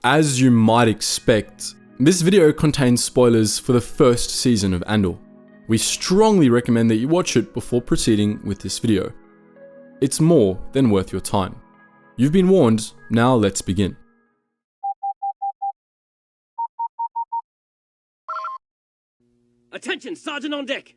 As you might expect, this video contains spoilers for the first season of Andor. We strongly recommend that you watch it before proceeding with this video. It's more than worth your time. You've been warned, now let's begin. Attention, Sergeant on deck!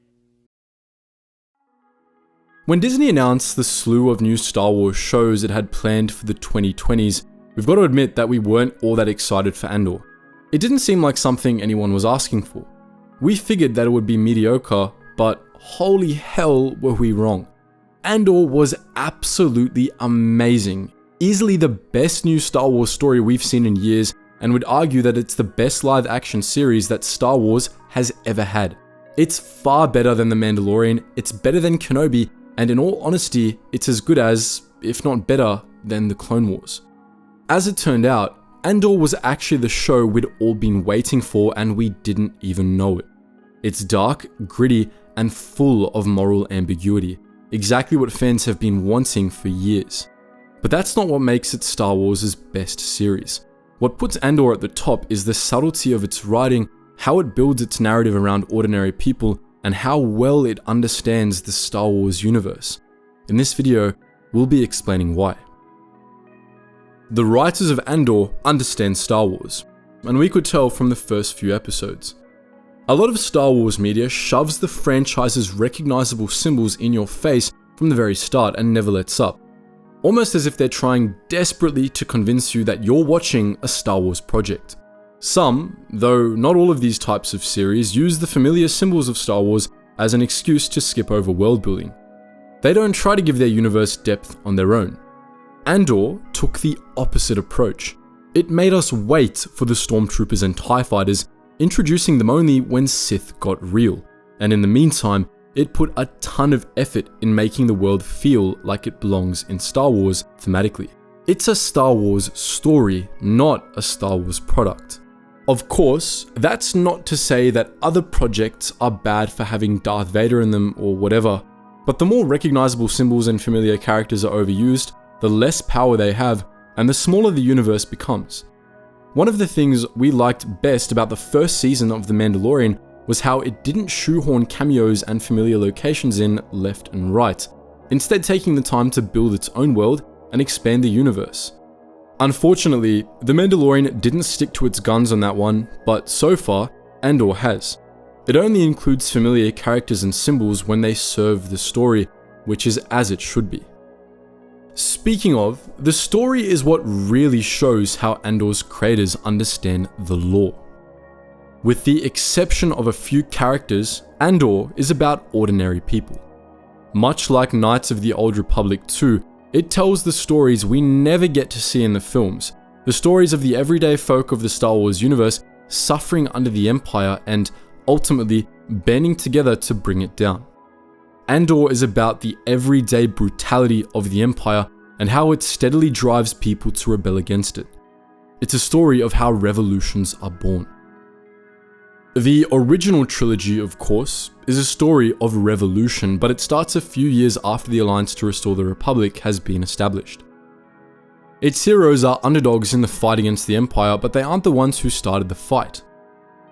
When Disney announced the slew of new Star Wars shows it had planned for the 2020s, we've got to admit that we weren't all that excited for Andor. It didn't seem like something anyone was asking for. We figured that it would be mediocre, but holy hell were we wrong. Andor was absolutely amazing, easily the best new Star Wars story we've seen in years, and would argue that it's the best live action series that Star Wars has ever had. It's far better than The Mandalorian, it's better than Kenobi, and in all honesty, it's as good as, if not better, than The Clone Wars. As it turned out, Andor was actually the show we'd all been waiting for and we didn't even know it. It's dark, gritty, and full of moral ambiguity, exactly what fans have been wanting for years. But that's not what makes it Star Wars' best series. What puts Andor at the top is the subtlety of its writing, how it builds its narrative around ordinary people, and how well it understands the Star Wars universe. In this video, we'll be explaining why. The writers of Andor understand Star Wars, and we could tell from the first few episodes. A lot of Star Wars media shoves the franchise's recognizable symbols in your face from the very start and never lets up, almost as if they're trying desperately to convince you that you're watching a Star Wars project. Some, though not all of these types of series, use the familiar symbols of Star Wars as an excuse to skip over world building. They don't try to give their universe depth on their own. Andor took the opposite approach. It made us wait for the stormtroopers and TIE fighters, introducing them only when Sith got real, and in the meantime, it put a ton of effort in making the world feel like it belongs in Star Wars thematically. It's a Star Wars story, not a Star Wars product. Of course, that's not to say that other projects are bad for having Darth Vader in them or whatever, but the more recognizable symbols and familiar characters are overused, the less power they have, and the smaller the universe becomes. One of the things we liked best about the first season of The Mandalorian was how it didn't shoehorn cameos and familiar locations in left and right, instead taking the time to build its own world and expand the universe. Unfortunately, The Mandalorian didn't stick to its guns on that one, but so far, Andor has. It only includes familiar characters and symbols when they serve the story, which is as it should be. Speaking of, the story is what really shows how Andor's creators understand the lore. With the exception of a few characters, Andor is about ordinary people. Much like Knights of the Old Republic 2, it tells the stories we never get to see in the films, the stories of the everyday folk of the Star Wars universe suffering under the Empire and, ultimately, banding together to bring it down. Andor is about the everyday brutality of the Empire and how it steadily drives people to rebel against it. It's a story of how revolutions are born. The original trilogy, of course, is a story of revolution, but it starts a few years after the Alliance to Restore the Republic has been established. Its heroes are underdogs in the fight against the Empire, but they aren't the ones who started the fight.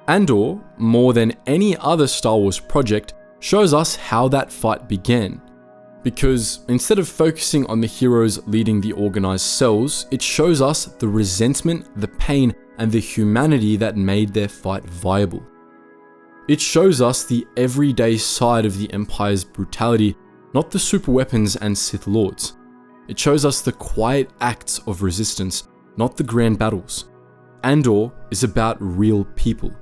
Andor, more than any other Star Wars project, shows us how that fight began. Because instead of focusing on the heroes leading the organized cells, it shows us the resentment, the pain, and the humanity that made their fight viable. It shows us the everyday side of the Empire's brutality, not the super weapons and Sith Lords. It shows us the quiet acts of resistance, not the grand battles. Andor is about real people.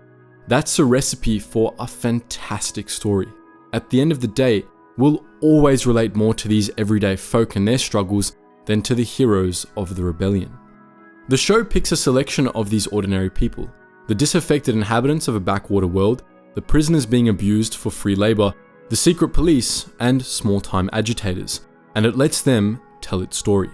That's a recipe for a fantastic story. At the end of the day, we'll always relate more to these everyday folk and their struggles than to the heroes of the rebellion. The show picks a selection of these ordinary people, the disaffected inhabitants of a backwater world, the prisoners being abused for free labor, the secret police, and small-time agitators, and it lets them tell its story.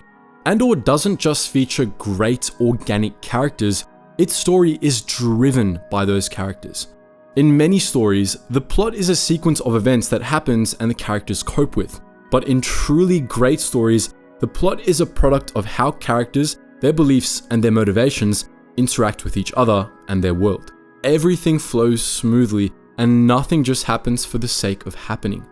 Andor doesn't just feature great organic characters, its story is driven by those characters. In many stories, the plot is a sequence of events that happens and the characters cope with, but in truly great stories, the plot is a product of how characters, their beliefs, and their motivations interact with each other and their world. Everything flows smoothly and nothing just happens for the sake of happening.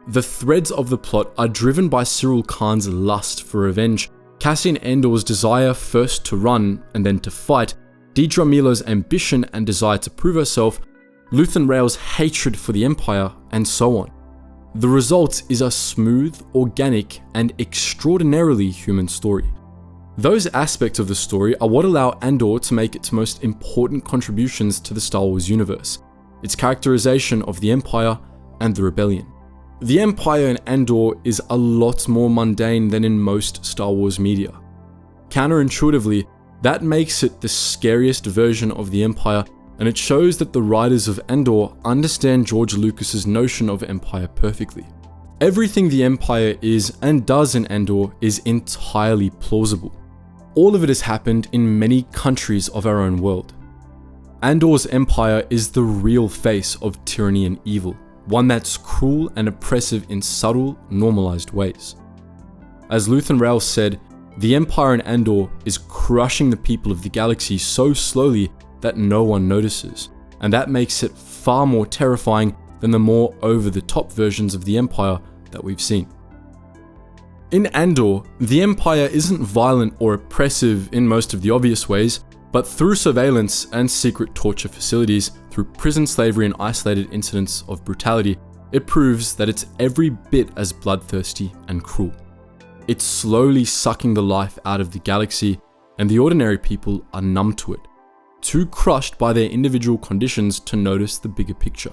The threads of the plot are driven by Cyril Khan's lust for revenge, Cassian Andor's desire first to run and then to fight, Dedra Milo's ambition and desire to prove herself, Luthen Rael's hatred for the Empire, and so on. The result is a smooth, organic, and extraordinarily human story. Those aspects of the story are what allow Andor to make its most important contributions to the Star Wars universe, its characterization of the Empire and the Rebellion. The Empire in Andor is a lot more mundane than in most Star Wars media. Counterintuitively, that makes it the scariest version of the Empire, and it shows that the writers of Andor understand George Lucas's notion of Empire perfectly. Everything the Empire is and does in Andor is entirely plausible. All of it has happened in many countries of our own world. Andor's Empire is the real face of tyranny and evil, one that's cruel and oppressive in subtle, normalized ways. As Luthen Rael said, the Empire in Andor is crushing the people of the galaxy so slowly that no one notices, and that makes it far more terrifying than the more over-the-top versions of the Empire that we've seen. In Andor, the Empire isn't violent or oppressive in most of the obvious ways, but through surveillance and secret torture facilities, through prison slavery and isolated incidents of brutality, it proves that it's every bit as bloodthirsty and cruel. It's slowly sucking the life out of the galaxy, and the ordinary people are numb to it, too crushed by their individual conditions to notice the bigger picture.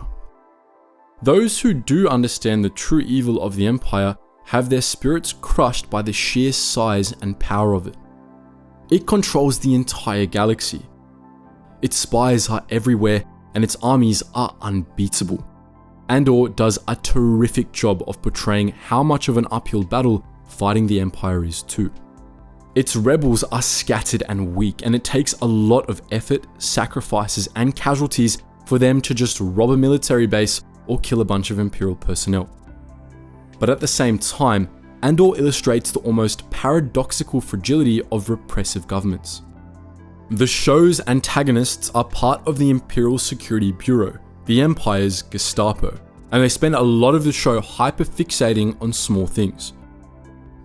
Those who do understand the true evil of the Empire have their spirits crushed by the sheer size and power of it. It controls the entire galaxy. Its spies are everywhere, and its armies are unbeatable. Andor does a terrific job of portraying how much of an uphill battle fighting the Empire is too. Its rebels are scattered and weak, and it takes a lot of effort, sacrifices, and casualties for them to just rob a military base or kill a bunch of Imperial personnel. But at the same time, Andor illustrates the almost paradoxical fragility of repressive governments. The show's antagonists are part of the Imperial Security Bureau, the Empire's Gestapo, and they spend a lot of the show hyper-fixating on small things.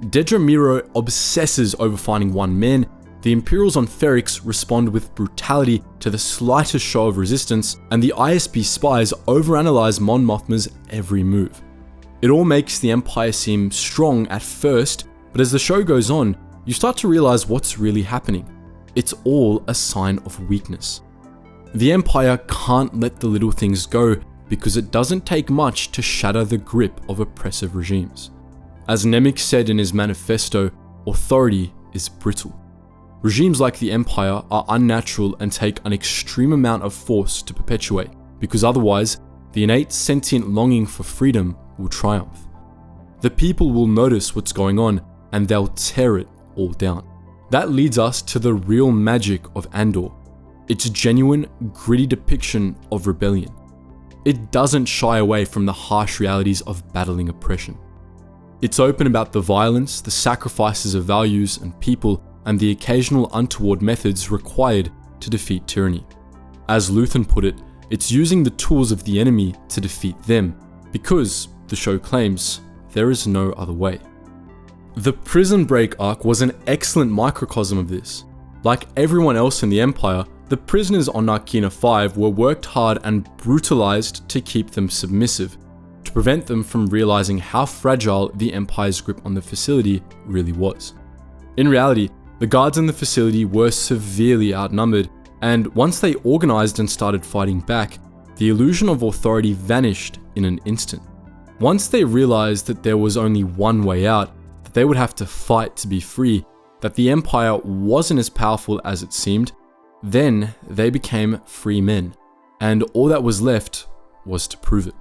Dedra Miro obsesses over finding one man, the Imperials on Ferrix respond with brutality to the slightest show of resistance, and the ISB spies overanalyze Mon Mothma's every move. It all makes the Empire seem strong at first, but as the show goes on, you start to realize what's really happening. It's all a sign of weakness. The Empire can't let the little things go because it doesn't take much to shatter the grip of oppressive regimes. As Nemik said in his manifesto, authority is brittle. Regimes like the Empire are unnatural and take an extreme amount of force to perpetuate, because otherwise, the innate sentient longing for freedom will triumph. The people will notice what's going on and they'll tear it all down. That leads us to the real magic of Andor, its genuine, gritty depiction of rebellion. It doesn't shy away from the harsh realities of battling oppression. It's open about the violence, the sacrifices of values and people, and the occasional untoward methods required to defeat tyranny. As Luthen put it, it's using the tools of the enemy to defeat them, because, the show claims, there is no other way. The Prison Break arc was an excellent microcosm of this. Like everyone else in the Empire, the prisoners on Narkina 5 were worked hard and brutalized to keep them submissive, to prevent them from realizing how fragile the Empire's grip on the facility really was. In reality, the guards in the facility were severely outnumbered, and once they organized and started fighting back, the illusion of authority vanished in an instant. Once they realized that there was only one way out, that they would have to fight to be free, that the Empire wasn't as powerful as it seemed, then they became free men, and all that was left was to prove it.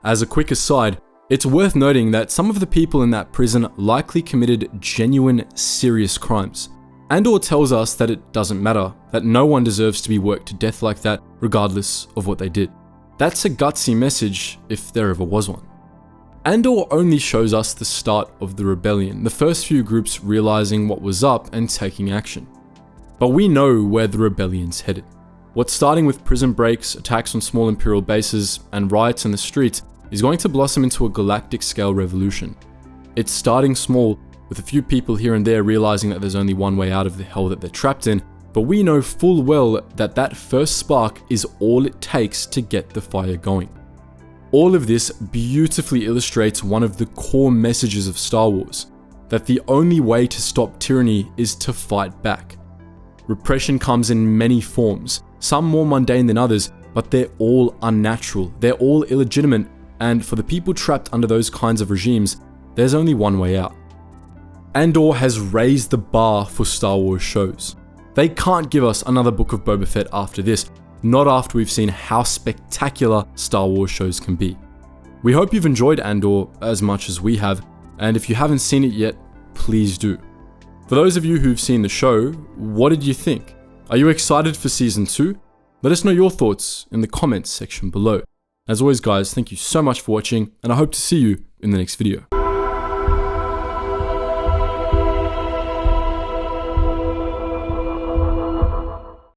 As a quick aside, it's worth noting that some of the people in that prison likely committed genuine, serious crimes. Andor tells us that it doesn't matter, that no one deserves to be worked to death like that, regardless of what they did. That's a gutsy message, if there ever was one. Andor only shows us the start of the rebellion, the first few groups realizing what was up and taking action. But we know where the rebellion's headed. What's starting with prison breaks, attacks on small Imperial bases, and riots in the streets is going to blossom into a galactic-scale revolution. It's starting small, with a few people here and there realizing that there's only one way out of the hell that they're trapped in, but we know full well that that first spark is all it takes to get the fire going. All of this beautifully illustrates one of the core messages of Star Wars, that the only way to stop tyranny is to fight back. Repression comes in many forms, some more mundane than others, but they're all unnatural, they're all illegitimate, and for the people trapped under those kinds of regimes, there's only one way out. Andor has raised the bar for Star Wars shows. They can't give us another Book of Boba Fett after this, not after we've seen how spectacular Star Wars shows can be. We hope you've enjoyed Andor as much as we have, and if you haven't seen it yet, please do. For those of you who've seen the show, what did you think? Are you excited for Season 2? Let us know your thoughts in the comments section below. As always guys, thank you so much for watching, and I hope to see you in the next video.